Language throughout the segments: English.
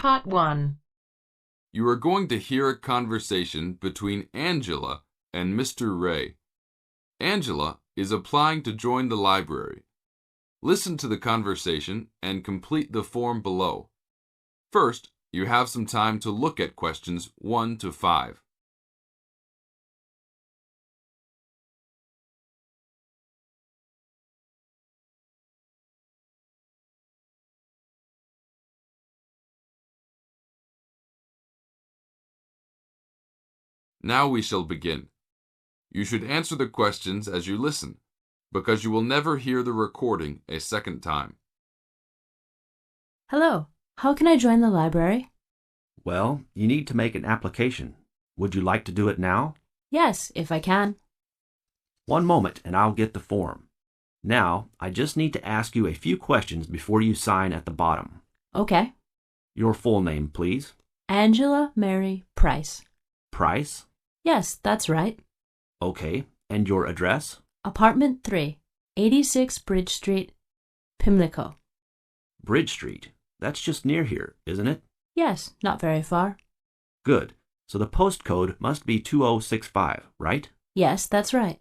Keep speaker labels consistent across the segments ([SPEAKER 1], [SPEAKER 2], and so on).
[SPEAKER 1] Part 1.
[SPEAKER 2] You are going to hear a conversation between Angela and Mr. Ray. Angela is applying to join the library. Listen to the conversation and complete the form below. First, you have some time to look at questions 1 to 5. Now we shall begin. You should answer the questions as you listen, because you will never hear the recording a second time.
[SPEAKER 3] Hello, how can I join the library?
[SPEAKER 4] Well, you need to make an application. Would you like to do it now?
[SPEAKER 3] Yes, if I can.
[SPEAKER 4] One moment and I'll get the form. Now, I just need to ask you a few questions before you sign at the bottom.
[SPEAKER 3] Okay.
[SPEAKER 4] Your full name, please.
[SPEAKER 3] Angela Mary Price.
[SPEAKER 4] Price?
[SPEAKER 3] Yes, that's right.
[SPEAKER 4] Okay. And your address?
[SPEAKER 3] Apartment 3, 86 Bridge Street, Pimlico.
[SPEAKER 4] Bridge Street. That's just near here, isn't it?
[SPEAKER 3] Yes, not very far.
[SPEAKER 4] Good. So the postcode must be 2065, right?
[SPEAKER 3] Yes, that's right.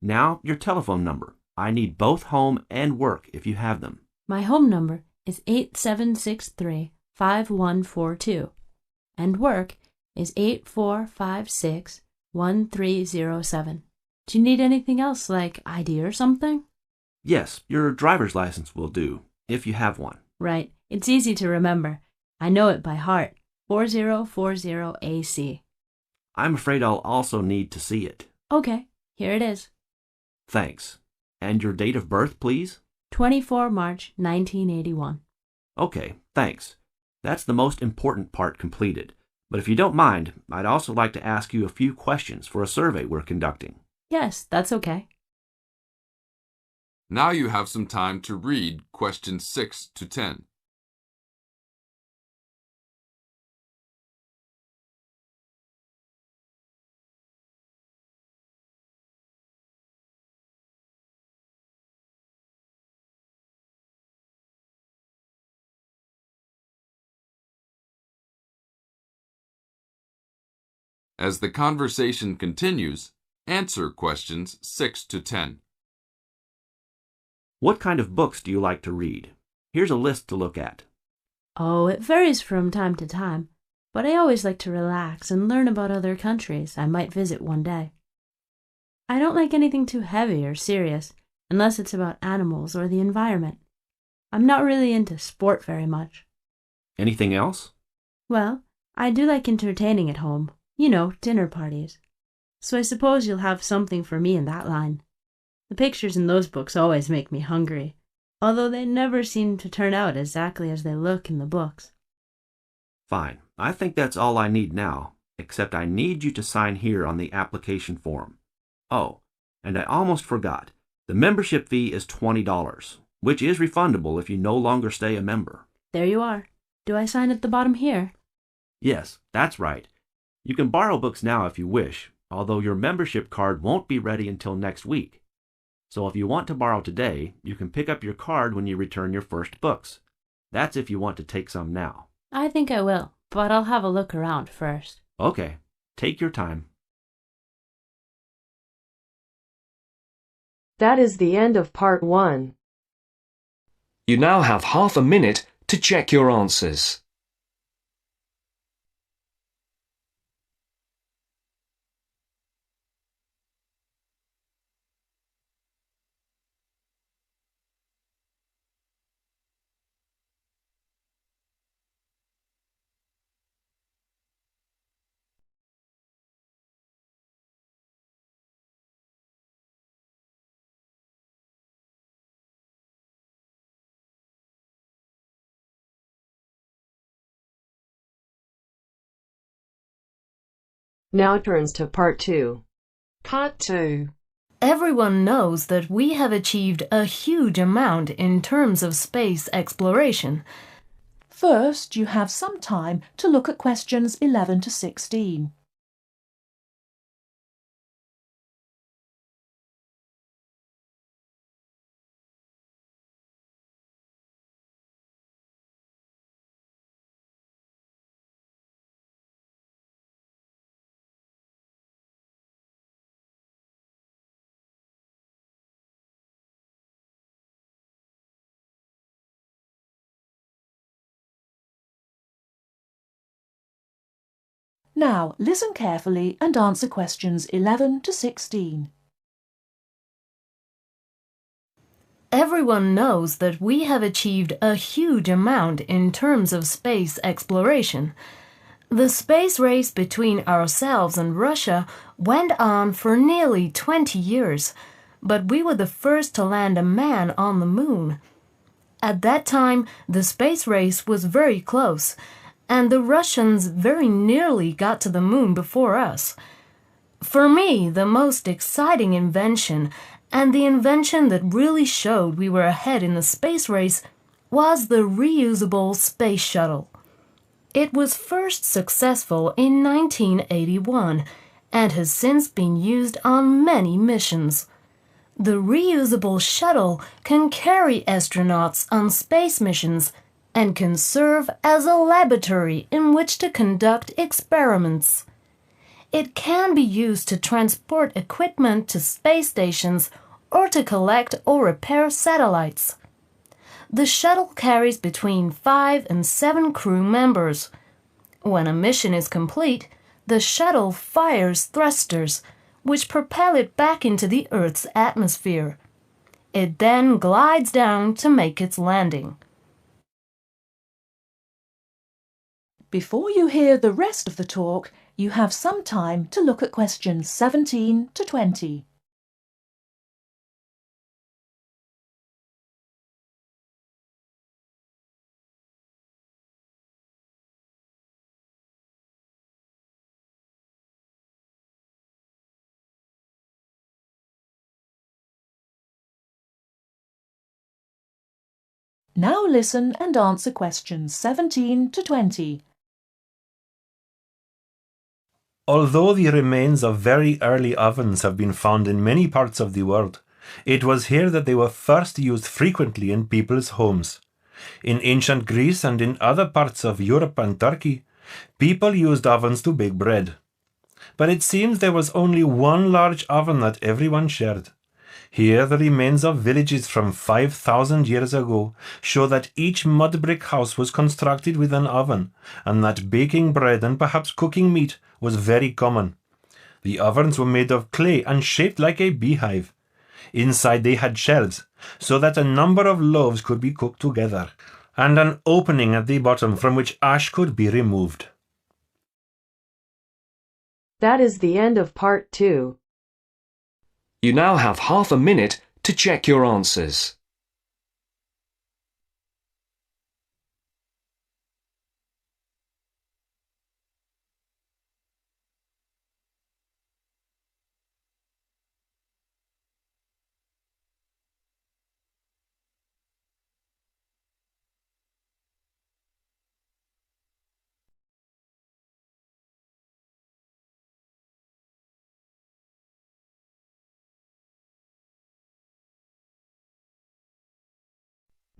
[SPEAKER 4] Now, your telephone number. I need both home and work if you have them.
[SPEAKER 3] My home number is 8763-5142, and work is 8456-1307. Do you need anything else, like ID or something?
[SPEAKER 4] Yes, your driver's license will do, if you have one.
[SPEAKER 3] Right. It's easy to remember. I know it by heart. 4040AC.
[SPEAKER 4] I'm afraid I'll also need to see it.
[SPEAKER 3] Okay, here it is.
[SPEAKER 4] Thanks. And your date of birth, please?
[SPEAKER 3] 24 March 1981.
[SPEAKER 4] Okay, thanks. That's the most important part completed. But if you don't mind, I'd also like to ask you a few questions for a survey we're conducting.
[SPEAKER 3] Yes, that's okay.
[SPEAKER 2] Now you have some time to read questions 6 to 10. As the conversation continues, answer questions 6 to 10.
[SPEAKER 4] What kind of books do you like to read? Here's a list to look at.
[SPEAKER 3] Oh, it varies from time to time, but I always like to relax and learn about other countries I might visit one day. I don't like anything too heavy or serious, unless it's about animals or the environment. I'm not really into sport very much.
[SPEAKER 4] Anything else?
[SPEAKER 3] Well, I do like entertaining at home. You know, dinner parties. So I suppose you'll have something for me in that line. The pictures in those books always make me hungry, although they never seem to turn out exactly as they look in the books.
[SPEAKER 4] Fine. I think that's all I need now, except I need you to sign here on the application form. Oh, and I almost forgot. The membership fee is $20, which is refundable if you no longer stay a member.
[SPEAKER 3] There you are. Do I sign at the bottom here?
[SPEAKER 4] Yes, that's right. You can borrow books now if you wish, although your membership card won't be ready until next week. So if you want to borrow today, you can pick up your card when you return your first books. That's if you want to take some now.
[SPEAKER 3] I think I will, but I'll have a look around first.
[SPEAKER 4] Okay, take your time.
[SPEAKER 1] That is the end of Part 1.
[SPEAKER 5] You now have half a minute to check your answers.
[SPEAKER 1] Now turns to Part 2. Part 2.
[SPEAKER 6] Everyone knows that we have achieved a huge amount in terms of space exploration.
[SPEAKER 7] First, you have some time to look at questions 11 to 16. Now listen carefully and answer questions 11 to 16.
[SPEAKER 6] Everyone knows that we have achieved a huge amount in terms of space exploration. The space race between ourselves and Russia went on for nearly 20 years, but we were the first to land a man on the moon. At that time, the space race was very close, and the Russians very nearly got to the moon before us. For me, the most exciting invention, and the invention that really showed we were ahead in the space race, was the reusable space shuttle. It was first successful in 1981 and has since been used on many missions. The reusable shuttle can carry astronauts on space missions and can serve as a laboratory in which to conduct experiments. It can be used to transport equipment to space stations or to collect or repair satellites. The shuttle carries between 5 and 7 crew members. When a mission is complete, the shuttle fires thrusters, which propel it back into the Earth's atmosphere. It then glides down to make its landing.
[SPEAKER 7] Before you hear the rest of the talk, you have some time to look at questions 17 to 20. Now listen and answer questions 17 to 20.
[SPEAKER 8] Although the remains of very early ovens have been found in many parts of the world, it was here that they were first used frequently in people's homes. In ancient Greece and in other parts of Europe and Turkey, people used ovens to bake bread. But it seems there was only one large oven that everyone shared. Here the remains of villages from 5,000 years ago show that each mud brick house was constructed with an oven, and that baking bread and perhaps cooking meat was very common. The ovens were made of clay and shaped like a beehive. Inside they had shelves, so that a number of loaves could be cooked together, and an opening at the bottom from which ash could be removed.
[SPEAKER 1] That is the end of part 2.
[SPEAKER 5] You now have half a minute to check your answers.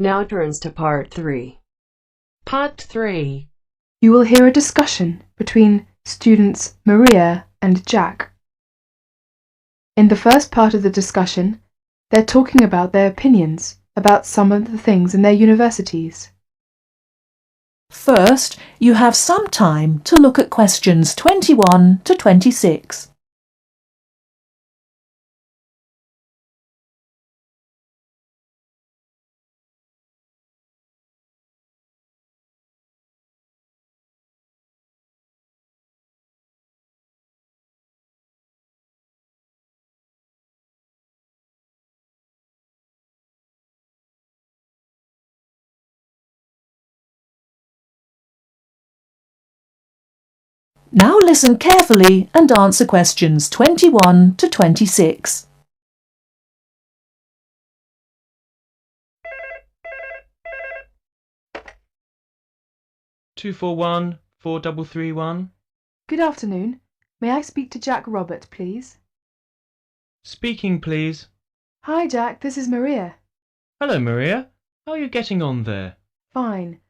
[SPEAKER 1] Now turns to part 3. Part 3.
[SPEAKER 9] You will hear a discussion between students Maria and Jack. In the first part of the discussion, they're talking about their opinions about some of the things in their universities.
[SPEAKER 7] First, you have some time to look at questions 21 to 26. Now listen carefully and answer questions 21 to 26.
[SPEAKER 10] Two four one 4331.
[SPEAKER 9] Good afternoon. May I speak to Jack Robert, please?
[SPEAKER 10] Speaking, please.
[SPEAKER 9] Hi, Jack. This is Maria.
[SPEAKER 10] Hello, Maria. How are you getting on there?
[SPEAKER 9] Fine.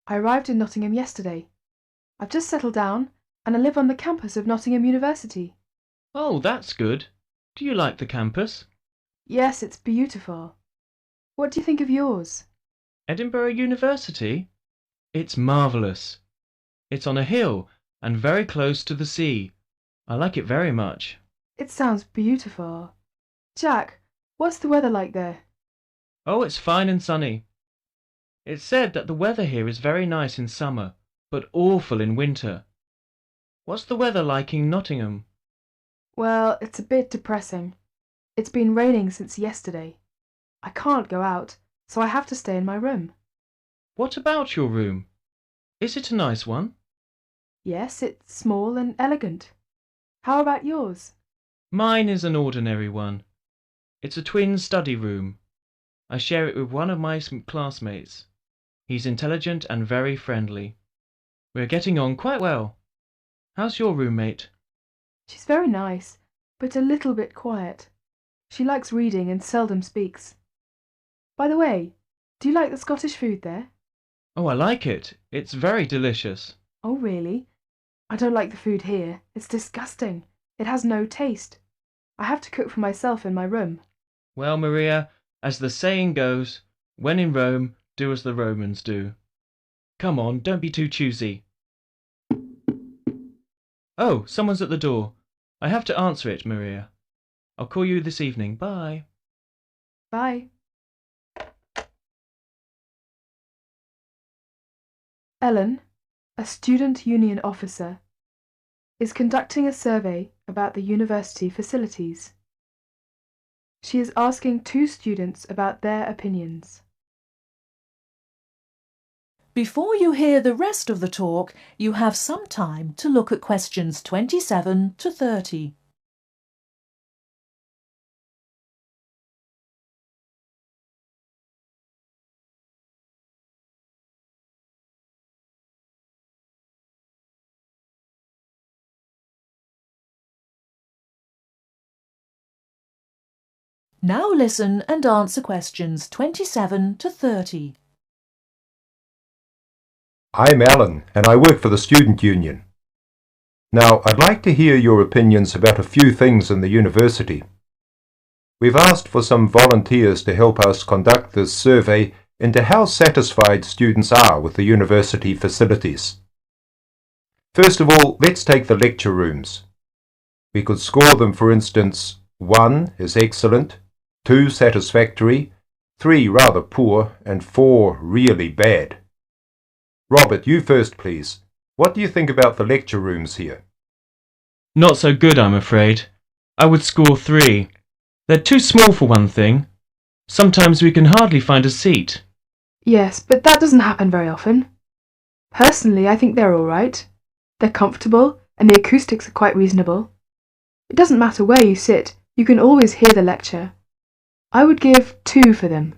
[SPEAKER 9] I arrived in Nottingham yesterday. I've just settled down and I live on the campus of Nottingham University.
[SPEAKER 10] Oh, that's good. Do you like the campus?
[SPEAKER 9] Yes, it's beautiful. What do you think of yours?
[SPEAKER 10] Edinburgh University? It's marvellous. It's on a hill and very close to the sea. I like it very much.
[SPEAKER 9] It sounds beautiful. Jack, what's the weather like there?
[SPEAKER 10] Oh, it's fine and sunny. It's said that the weather here is very nice in summer, but awful in winter. What's the weather like in Nottingham?
[SPEAKER 9] Well, it's a bit depressing. It's been raining since yesterday. I can't go out, so I have to stay in my room.
[SPEAKER 10] What about your room? Is it a nice one?
[SPEAKER 9] Yes, it's small and elegant. How about yours?
[SPEAKER 10] Mine is an ordinary one. It's a twin study room. I share it with one of my classmates. He's intelligent and very friendly. We're getting on quite well. How's your roommate?
[SPEAKER 9] She's very nice, but a little bit quiet. She likes reading and seldom speaks. By the way, do you like the Scottish food there?
[SPEAKER 10] Oh, I like it. It's very delicious.
[SPEAKER 9] Oh, really? I don't like the food here. It's disgusting. It has no taste. I have to cook for myself in my room.
[SPEAKER 10] Well, Maria, as the saying goes, when in Rome, do as the Romans do. Come on, don't be too choosy. Oh, someone's at the door. I have to answer it, Maria. I'll call you this evening. Bye.
[SPEAKER 9] Bye. Ellen, a student union officer, is conducting a survey about the university facilities. She is asking 2 students about their opinions.
[SPEAKER 7] Before you hear the rest of the talk, you have some time to look at questions 27 to 30. Now listen and answer questions 27 to 30.
[SPEAKER 11] I'm Alan, and I work for the Student Union. Now, I'd like to hear your opinions about a few things in the university. We've asked for some volunteers to help us conduct this survey into how satisfied students are with the university facilities. First of all, let's take the lecture rooms. We could score them, for instance, 1 is excellent, 2 satisfactory, 3 rather poor, and 4 really bad. Robert, you first, please. What do you think about the lecture rooms here?
[SPEAKER 10] Not so good, I'm afraid. I would score 3. They're too small for one thing. Sometimes we can hardly find a seat.
[SPEAKER 9] Yes, but that doesn't happen very often. Personally, I think they're all right. They're comfortable, and the acoustics are quite reasonable. It doesn't matter where you sit, you can always hear the lecture. I would give 2 for them.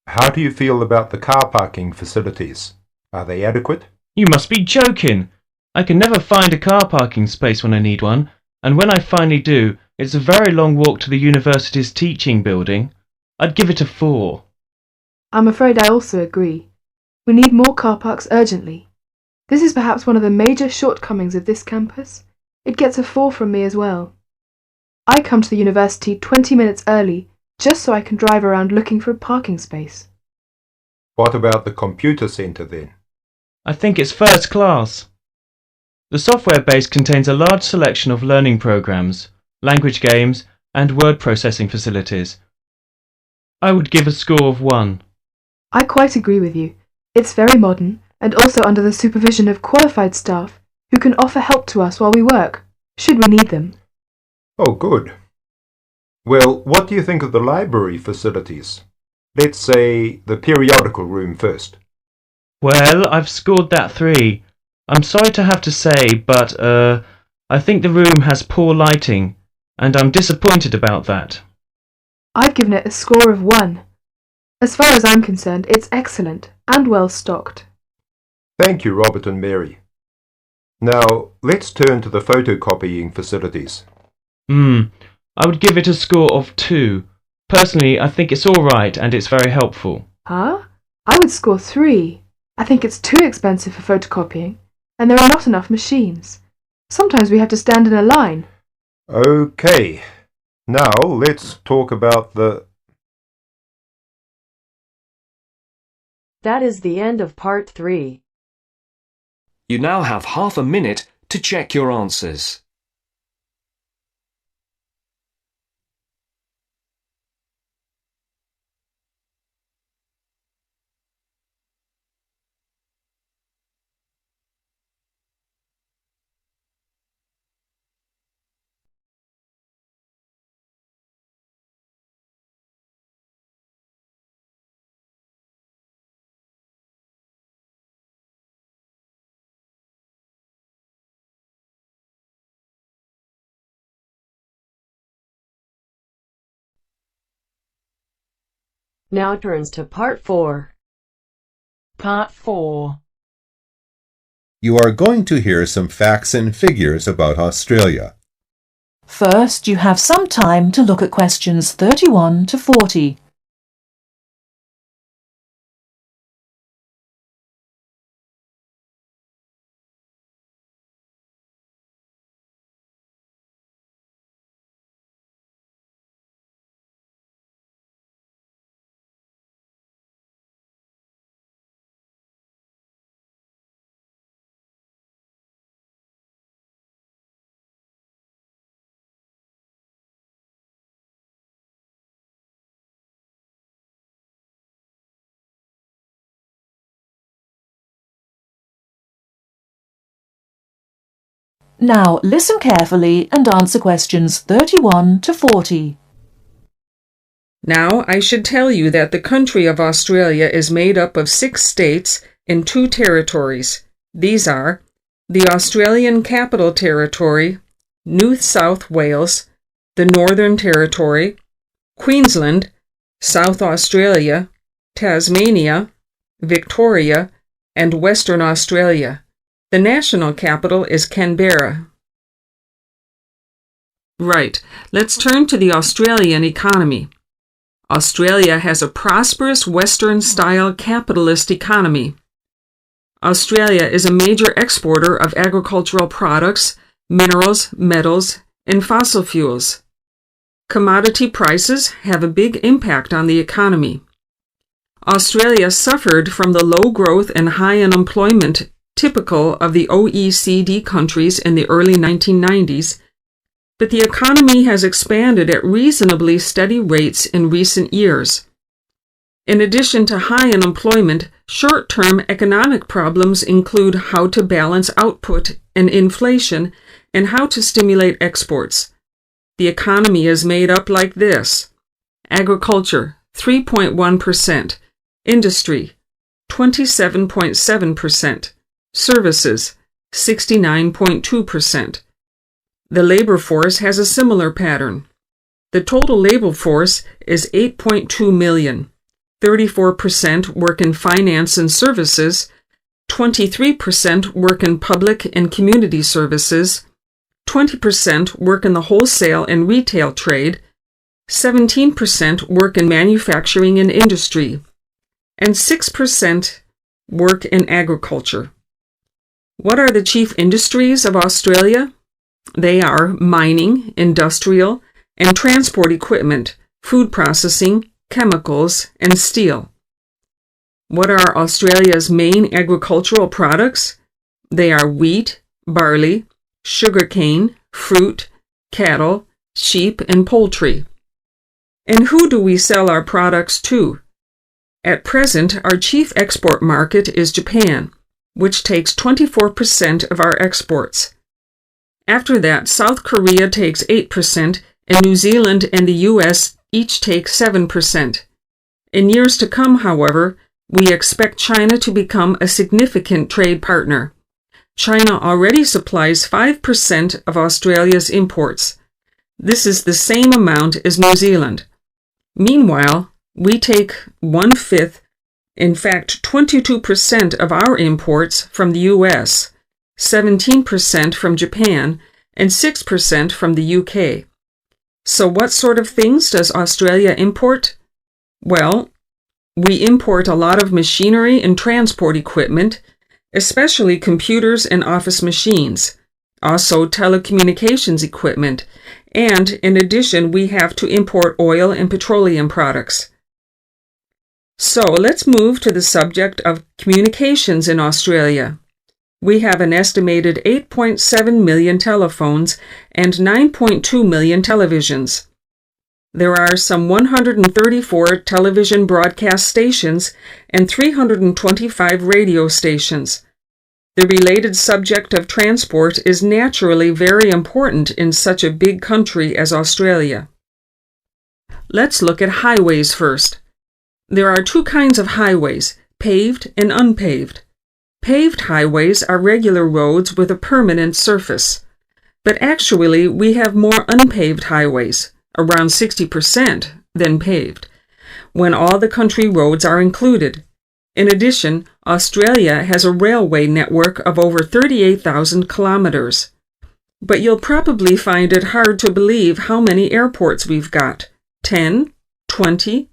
[SPEAKER 11] How do you feel about the car parking facilities? Are they adequate?
[SPEAKER 10] You must be joking. I can never find a car parking space when I need one, and when I finally do, it's a very long walk to the university's teaching building. I'd give it a 4.
[SPEAKER 9] I'm afraid I also agree. We need more car parks urgently. This is perhaps one of the major shortcomings of this campus. It gets a 4 from me as well. I come to the university 20 minutes early, just so I can drive around looking for a parking space.
[SPEAKER 11] What about the computer centre then?
[SPEAKER 10] I think it's first class. The software base contains a large selection of learning programs, language games, and word processing facilities. I would give a score of 1.
[SPEAKER 9] I quite agree with you. It's very modern, and also under the supervision of qualified staff who can offer help to us while we work, should we need them.
[SPEAKER 11] Oh, good. Well, what do you think of the library facilities? Let's say the periodical room first.
[SPEAKER 10] Well, I've scored that 3. I'm sorry to have to say, but, I think the room has poor lighting, and I'm disappointed about that.
[SPEAKER 9] I've given it a score of 1. As far as I'm concerned, it's excellent and well stocked.
[SPEAKER 11] Thank you, Robert and Mary. Now, let's turn to the photocopying facilities.
[SPEAKER 10] I would give it a score of 2. Personally, I think it's all right and it's very helpful.
[SPEAKER 9] Huh? I would score 3. I think it's too expensive for photocopying, and there are not enough machines. Sometimes we have to stand in a line.
[SPEAKER 11] Okay. Now, let's talk about the...
[SPEAKER 1] That is the end of part 3.
[SPEAKER 5] You now have half a minute to check your answers.
[SPEAKER 1] Now turns to Part 4.
[SPEAKER 12] Part 4.
[SPEAKER 13] You are going to hear some facts and figures about Australia.
[SPEAKER 7] First, you have some time to look at questions 31 to 40. Now listen carefully and answer questions 31 to 40.
[SPEAKER 12] Now I should tell you that the country of Australia is made up of 6 states and 2 territories. These are the Australian Capital Territory, New South Wales, the Northern Territory, Queensland, South Australia, Tasmania, Victoria, and Western Australia. The national capital is Canberra. Right, let's turn to the Australian economy. Australia has a prosperous Western-style capitalist economy. Australia is a major exporter of agricultural products, minerals, metals, and fossil fuels. Commodity prices have a big impact on the economy. Australia suffered from the low growth and high unemployment typical of the OECD countries in the early 1990s, but the economy has expanded at reasonably steady rates in recent years. In addition to high unemployment, short-term economic problems include how to balance output and inflation and how to stimulate exports. The economy is made up like this: agriculture, 3.1%, industry, 27.7%, services, 69.2%. The labor force has a similar pattern. The total labor force is 8.2 million. 34% work in finance and services, 23% work in public and community services, 20% work in the wholesale and retail trade, 17% work in manufacturing and industry, and 6% work in agriculture. What are the chief industries of Australia? They are mining, industrial, and transport equipment, food processing, chemicals, and steel. What are Australia's main agricultural products? They are wheat, barley, sugarcane, fruit, cattle, sheep, and poultry. And who do we sell our products to? At present, our chief export market is Japan, which takes 24% of our exports. After that, South Korea takes 8%, and New Zealand and the U.S. each take 7%. In years to come, however, we expect China to become a significant trade partner. China already supplies 5% of Australia's imports. This is the same amount as New Zealand. Meanwhile, we take 1/5, in fact 22% of our imports from the U.S., 17% from Japan, and 6% from the UK. So what sort of things does Australia import? Well, we import a lot of machinery and transport equipment, especially computers and office machines, also telecommunications equipment, and in addition we have to import oil and petroleum products. So let's move to the subject of communications in Australia. we have an estimated 8.7 million telephones and 9.2 million televisions. There are some 134 television broadcast stations and 325 radio stations. The related subject of transport is naturally very important in such a big country as Australia. Let's look at highways first. There are two kinds of highways, paved and unpaved. Paved highways are regular roads with a permanent surface. But actually, we have more unpaved highways, around 60%, than paved, when all the country roads are included. In addition, Australia has a railway network of over 38,000 kilometers. But you'll probably find it hard to believe how many airports we've got. 10? 20?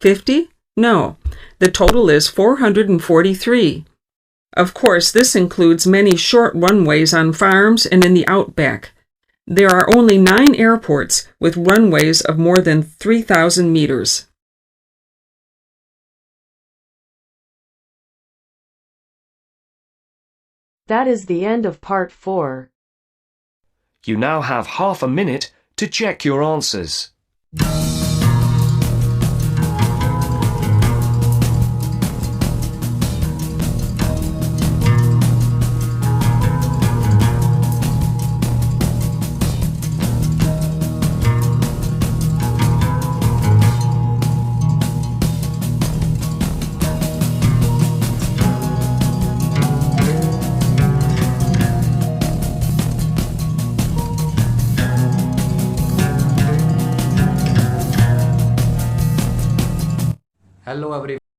[SPEAKER 12] 50? No, the total is 443. Of course, this includes many short runways on farms and in the outback. There are only 9 airports with runways of more than 3,000 meters.
[SPEAKER 1] That is the end of part 4.
[SPEAKER 5] You now have half a minute to check your answers.
[SPEAKER 14] Hello everyone.